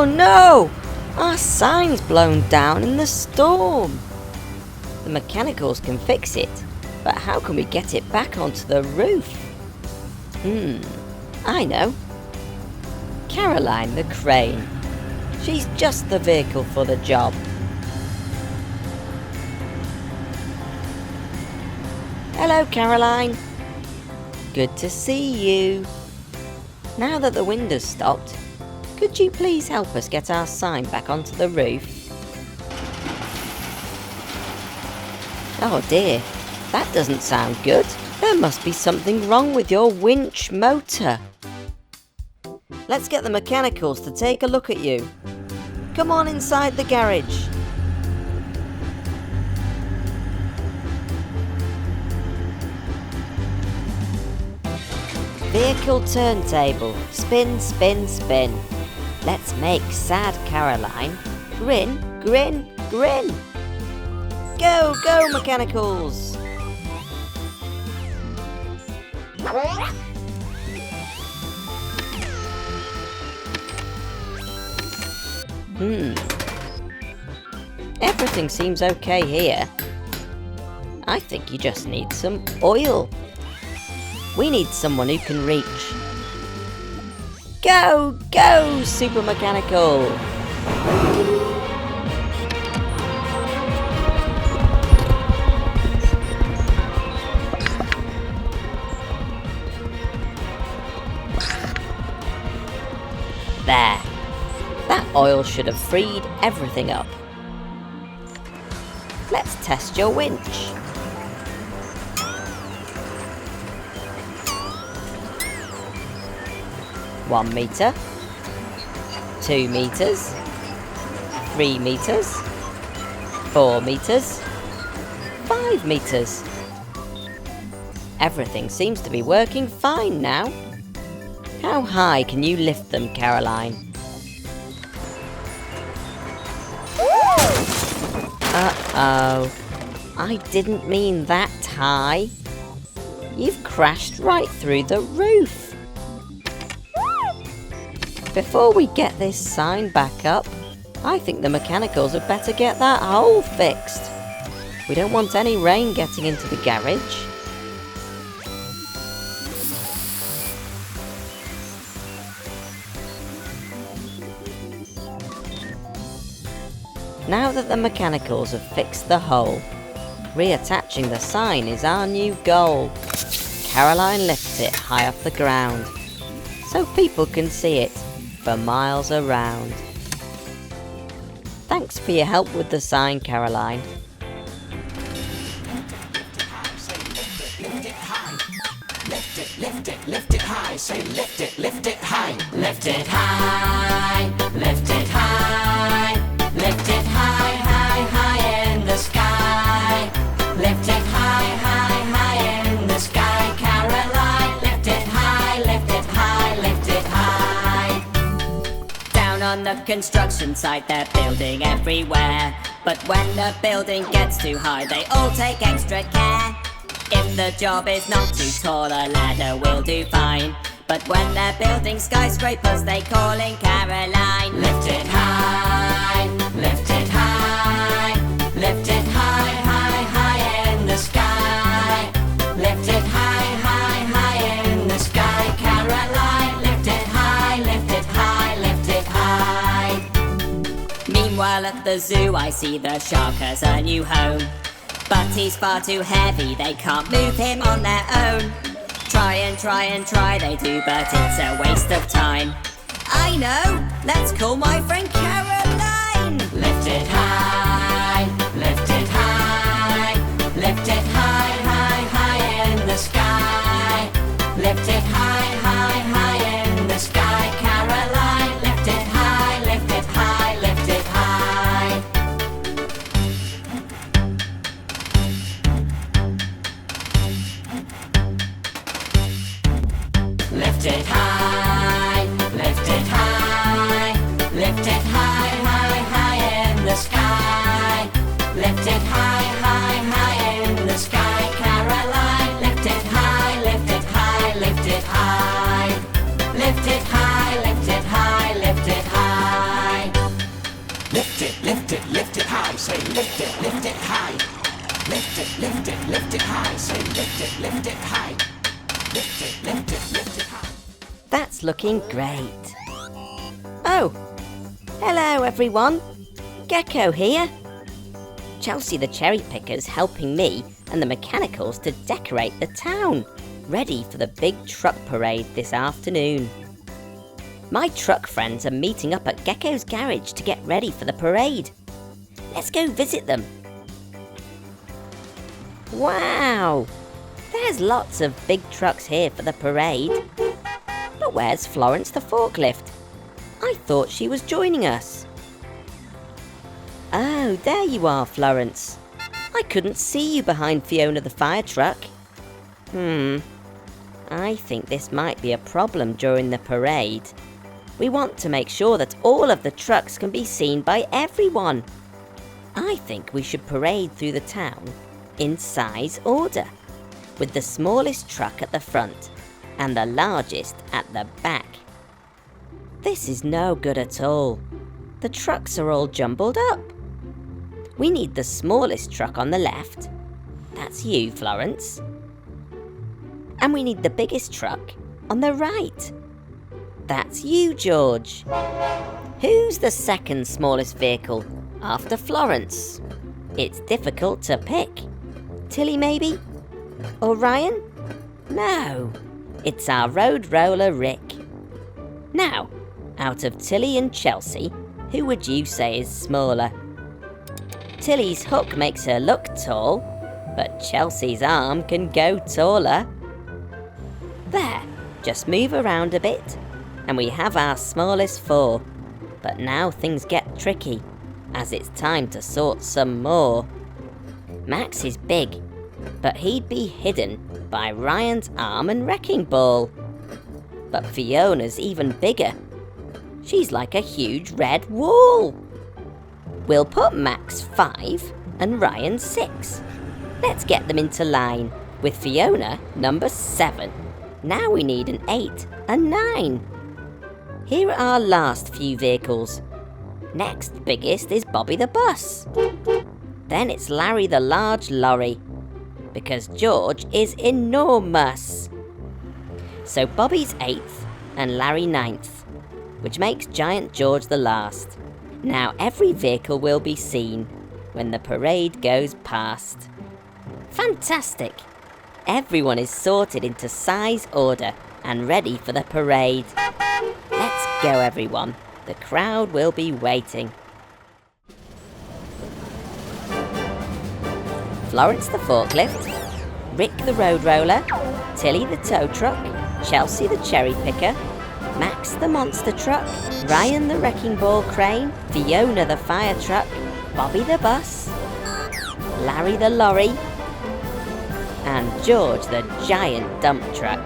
Oh no! Our sign's blown down in the storm. The mechanicals can fix it, but how can we get it back onto the roof? I know. Caroline the crane. She's just the vehicle for the job. Hello, Caroline. Good to see you. Now that the wind has stopped, could you please help us get our sign back onto the roof? Oh dear, that doesn't sound good. There must be something wrong with your winch motor. Let's get the mechanicals to take a look at you. Come on inside the garage. Vehicle turntable. Spin, spin, spin. Let's make sad Caroline grin, grin, grin. Go, go, mechanicals! Everything seems okay here. I think you just need some oil. We need someone who can reach. Go, go, Super Mechanical! There. That oil should have freed everything up. Let's test your winch. One meter, 2 meters, 3 meters, 4 meters, 5 meters. Everything seems to be working fine now. How high can you lift them, Caroline? Uh-oh. I didn't mean that high. You've crashed right through the roof. Before we get this sign back up, I think the mechanicals had better get that hole fixed. We don't want any rain getting into the garage. Now that the mechanicals have fixed the hole, reattaching the sign is our new goal. Caroline lifts it high off the ground, so people can see it for miles around. Thanks for your help with the sign, Caroline. Lift it high, say lift it high. Lift it high, lift it high. Lift it high, high, high in the sky. Lift it high, high, high in the sky, Caroline. Lift it high, lift it high, lift it high. Down on the construction site, they're building everywhere. But when the building gets too high, they all take extra care. If the job is not too tall, a ladder will do fine. But when they're building skyscrapers, they call in Caroline. Lift it high, lift it high. Lift it high, high, high in the sky. Lift it high, high, high in the sky, Caroline. Lift it high, lift it high, lift it high. Meanwhile at the zoo, I see the shark has a new home. But he's far too heavy, they can't move him on their own. Try and try and try they do, but it's a waste of time. I know, let's call my friend Caroline. Lift it high, lift it high. Lift it high, high, high in the sky. Lift it high, high, high in the sky, Caroline. Lift it high, lift it high, lift it high. Lift it high, lift it high. Lift it high, high, high in the sky. Lift it high, high, high in the sky, Caroline. Lift it high, lift it high, lift it high. Lift it high, lift it high, lift it high. lift it high. Say lift it high. Lift it high. Say lift it high. Lift it high. That's looking great. Oh, hello everyone. Gecko here. Chelsea the cherry picker's helping me and the mechanicals to decorate the town, ready for the big truck parade this afternoon. My truck friends are meeting up at Gecko's garage to get ready for the parade. Let's go visit them. Wow! There's lots of big trucks here for the parade. But where's Florence the forklift? I thought she was joining us. Oh, there you are, Florence. I couldn't see you behind Fiona the fire truck. I think this might be a problem during the parade. We want to make sure that all of the trucks can be seen by everyone. I think we should parade through the town in size order, with the smallest truck at the front and the largest at the back. This is no good at all. The trucks are all jumbled up. We need the smallest truck on the left. That's you, Florence. And we need the biggest truck on the right. That's you, George. Who's the second smallest vehicle after Florence? It's difficult to pick. Tilly, maybe? Or Ryan? No, it's our road roller, Rick. Now, out of Tilly and Chelsea, who would you say is smaller? Tilly's hook makes her look tall, but Chelsea's arm can go taller. There, just move around a bit, and we have our smallest four. But now things get tricky, as it's time to sort some more. Max is big, but he'd be hidden by Ryan's arm and wrecking ball. But Fiona's even bigger. She's like a huge red wall. We'll put Max 5 and Ryan 6. Let's get them into line, with Fiona number 7. Now we need an 8 and 9. Here are our last few vehicles. Next biggest is Bobby the bus. Then it's Larry the large lorry, because George is enormous. So Bobby's 8th and Larry 9th, which makes Giant George the last. Now every vehicle will be seen when the parade goes past. Fantastic! Everyone is sorted into size order and ready for the parade. Let's go, everyone. The crowd will be waiting. Florence the forklift, Rick the road roller, Tilly the tow truck, Chelsea the cherry picker, Max the monster truck, Ryan the wrecking ball crane, Fiona the fire truck, Bobby the bus, Larry the lorry, and George the giant dump truck.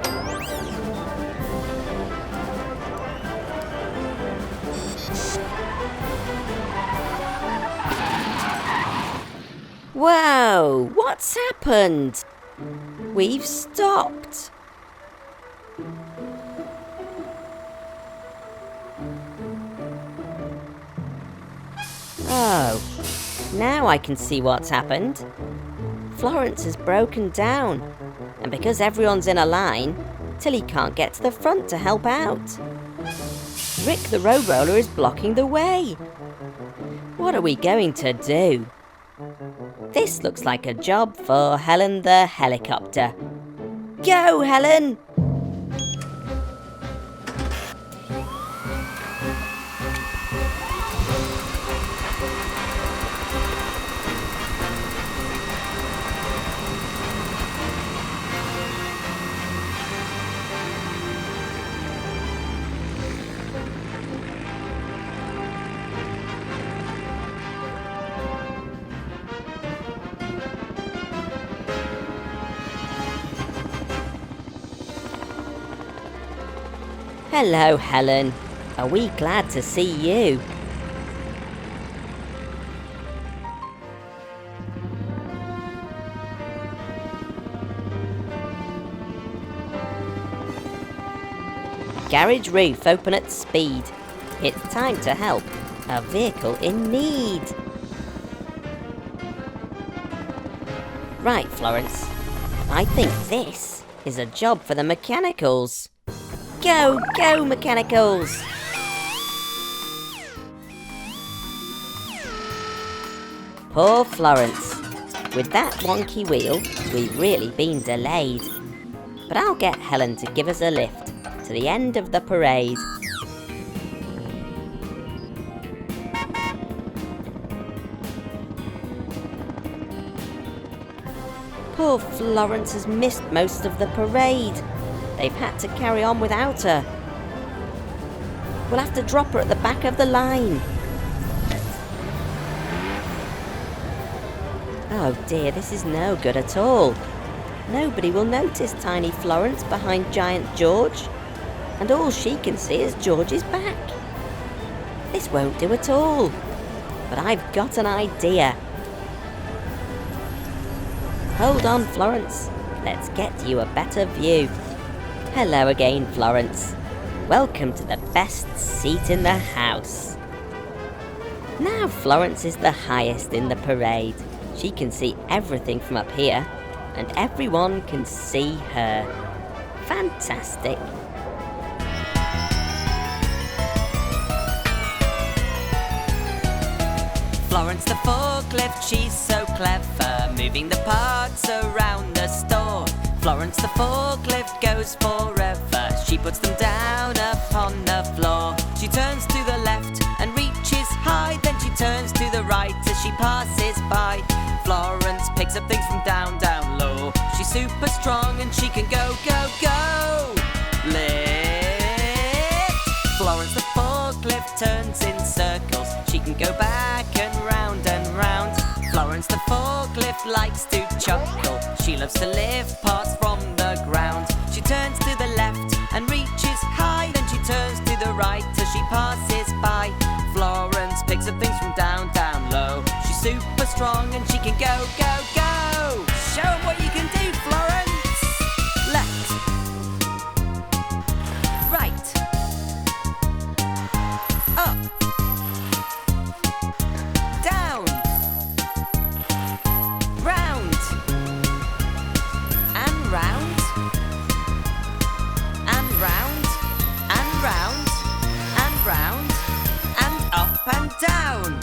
Whoa, what's happened? We've stopped. Oh, now I can see what's happened. Florence has broken down, and because everyone's in a line, Tilly can't get to the front to help out. Rick the road roller is blocking the way. What are we going to do? This looks like a job for Helen the helicopter. Go, Helen! Hello, Helen. Are we glad to see you? Garage roof open at speed. It's time to help a vehicle in need. Right, Florence. I think this is a job for the mechanicals. Go, go, mechanicals! Poor Florence. With that wonky wheel, we've really been delayed. But I'll get Helen to give us a lift to the end of the parade. Poor Florence has missed most of the parade. They've had to carry on without her. We'll have to drop her at the back of the line. Oh dear, this is no good at all. Nobody will notice tiny Florence behind giant George, and all she can see is George's back. This won't do at all, but I've got an idea. Hold on, Florence. Let's get you a better view. Hello again, Florence. Welcome to the best seat in the house. Now Florence is the highest in the parade. She can see everything from up here, and everyone can see her. Fantastic. Florence the forklift, she's so clever, moving the parts around the store. Florence the forklift goes forever, she puts them down upon the floor. She turns to the left and reaches high, then she turns to the right as she passes by. Florence picks up things from down, down low. She's super strong and she can go, go, go. Lift. Florence the forklift turns in circles. She can go back and round and round. Florence the forklift likes to chuckle. She loves to lift parts from the ground. She turns to the left and reaches high, then she turns to the right as she passes by. Florence picks up things from down, down low. She's super strong and she can go, go, go. Show 'em what you can do, Florence. Left. Right. Up. Down. Round. And round. And round. And round. And round. And up and down.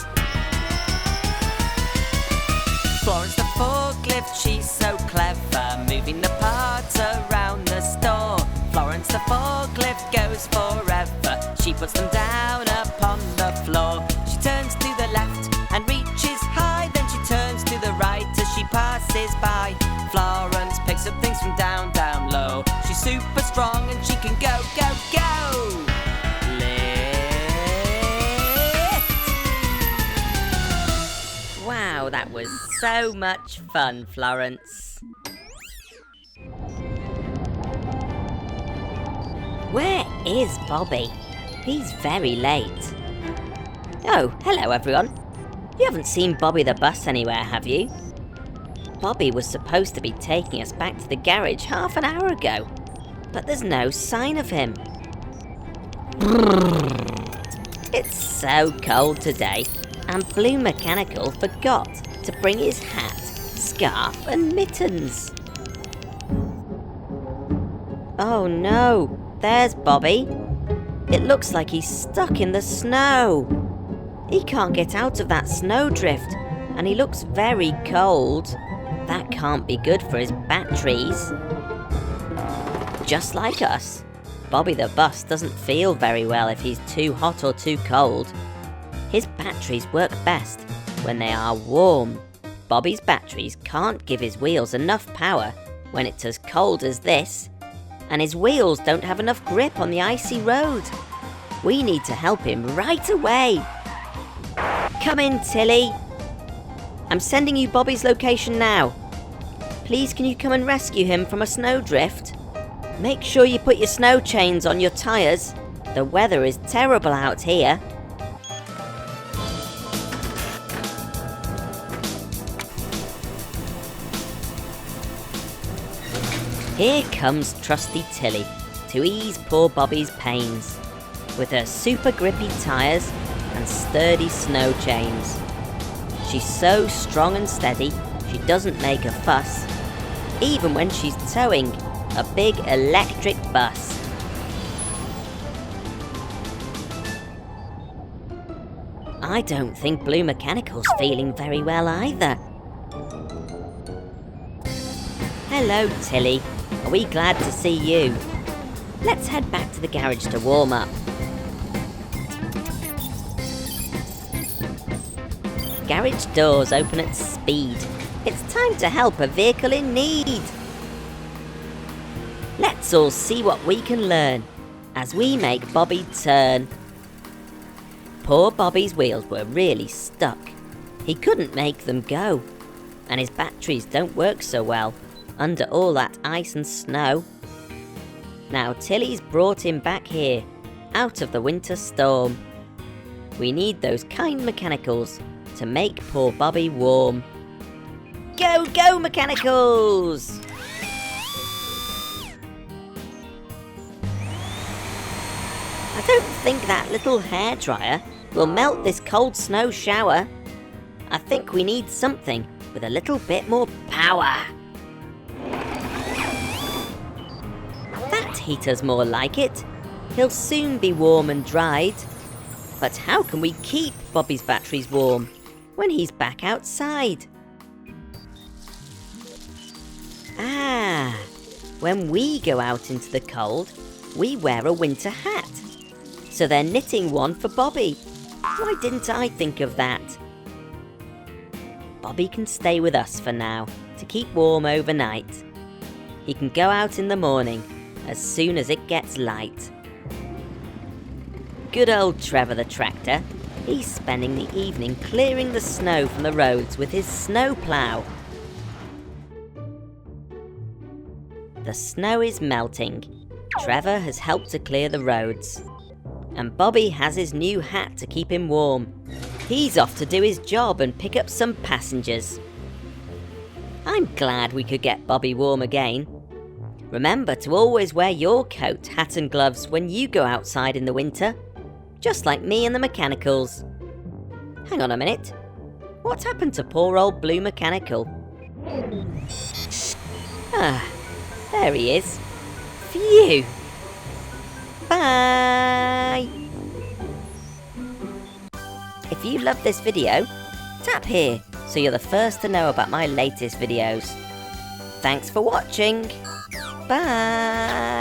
Florence the forklift, she's so clever, moving the parts around the store. Florence the forklift goes forever, she puts them down upon the floor. She turns to the left and reaches high, then she turns to the right as she passes by. Florence picks up things from down, down low. She's super strong and she can go, go, go. Wow, that was so much fun, Florence. Where is Bobby? He's very late. Oh, hello everyone. You haven't seen Bobby the bus anywhere, have you? Bobby was supposed to be taking us back to the garage half an hour ago, but there's no sign of him. It's so cold today, and Blue Mechanical forgot to bring his hat, scarf and mittens. Oh no, there's Bobby. It looks like he's stuck in the snow. He can't get out of that snowdrift, and he looks very cold. That can't be good for his batteries. Just like us, Bobby the bus doesn't feel very well if he's too hot or too cold. His batteries work best when they are warm. Bobby's batteries can't give his wheels enough power when it's as cold as this, and his wheels don't have enough grip on the icy road. We need to help him right away. Come in, Tilly. I'm sending you Bobby's location now. Please can you come and rescue him from a snowdrift? Make sure you put your snow chains on your tyres. The weather is terrible out here. Here comes trusty Tilly to ease poor Bobby's pains with her super grippy tyres and sturdy snow chains. She's so strong and steady She doesn't make a fuss, even when she's towing a big electric bus. I don't think Blue Mechanical's feeling very well either. Hello, Tilly. Are we glad to see you? Let's head back to the garage to warm up. Garage doors open at speed. It's time to help a vehicle in need. Let's all see what we can learn as we make Bobby turn. Poor Bobby's wheels were really stuck. He couldn't make them go, and his batteries don't work so well under all that ice and snow. Now Tilly's brought him back here, out of the winter storm. We need those kind mechanicals to make poor Bobby warm. Go, go, mechanicals! I don't think that little hairdryer will melt this cold snow shower. I think we need something with a little bit more power. That heater's more like it. He'll soon be warm and dried. But how can we keep Bobby's batteries warm when he's back outside? When we go out into the cold, we wear a winter hat. So they're knitting one for Bobby. Why didn't I think of that? Bobby can stay with us for now to keep warm overnight. He can go out in the morning as soon as it gets light. Good old Trevor the tractor. He's spending the evening clearing the snow from the roads with his snow plough. The snow is melting. Trevor has helped to clear the roads. And Bobby has his new hat to keep him warm. He's off to do his job and pick up some passengers. I'm glad we could get Bobby warm again. Remember to always wear your coat, hat and gloves when you go outside in the winter. Just like me and the mechanicals. Hang on a minute. What happened to poor old Blue Mechanical? There he is. Phew! Bye! If you love this video, tap here so you're the first to know about my latest videos. Thanks for watching. Bye!